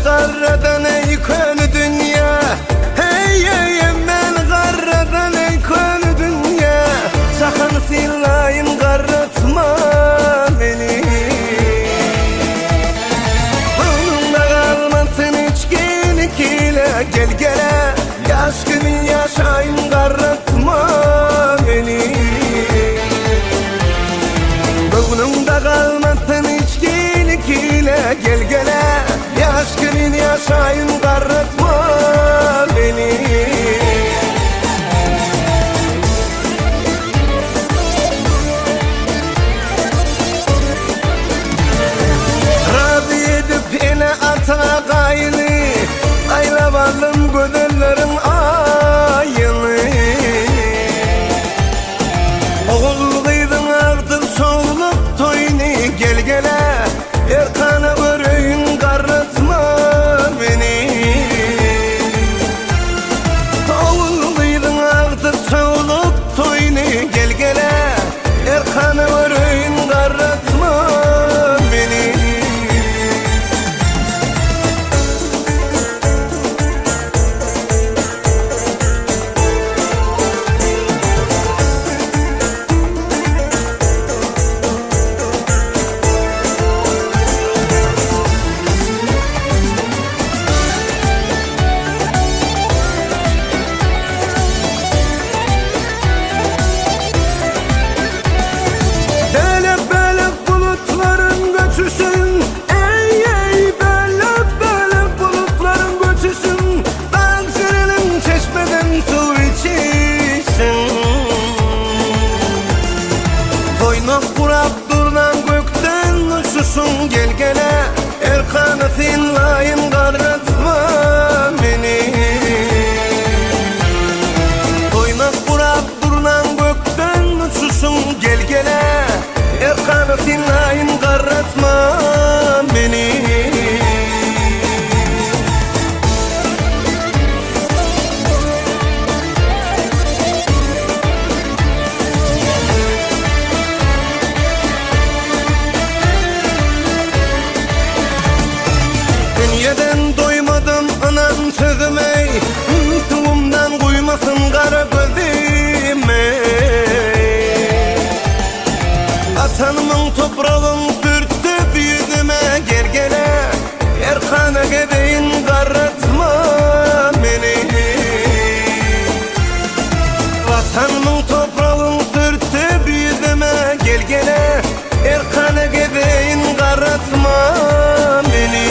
Garradan ey könü dünya, hey hey men garradan ey könü dünya. Sakın sillayın garratma beni. Bununla kalmasın içkiyle, gel gele yaş günü yaşayın garratma beni. Bununla kalmasın içkiyle, gel gele aşkının yaşayın garratma beni. Razı edip ele ata gayını, aylavalım gödüllerin ayını. Oğul kıydın artık soğulup toyunu, gel gele erkana göreyim garratma beni. Oğul kıydın artık soğulup toyunu, gel gele erkana göreyim garratma beni. Gel gele erkanı sinlayın garratma beni. Toynak kurap durunan gökten uçuşun, gel gele erkanı sinlayın garratma beni. Dünyeden doymadım anam sözüme, tuğumdan kuymasın kara gözüme. Atanımın toprağın sürttü yüzüme, gel gele erkana gedeyin garratma beni. Vatanımın toprağın sürttü yüzüme, gel gele erkana gedeyin garratma beni.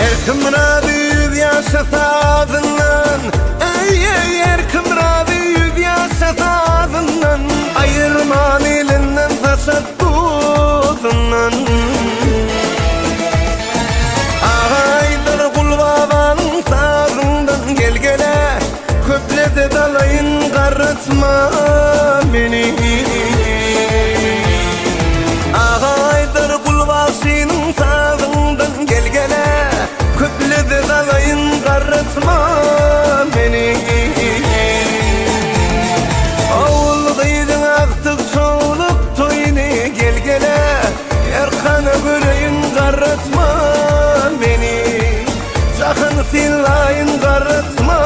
Erkim razı yüz yaşasa ağzından, ey ey erkim razı yüz yaşasa ağzından. Ayırman elinden taşakkuzundan. Ağaydır kul babanın sağından, gel gele köplede dalayın garratma beni. Ağaydır kul başının sağından, gel gele köplede dalayın garratma beni. Oğul kıydın artık soğulup toyunu, gel gele erkana göreyim garratma. silayın qarıtma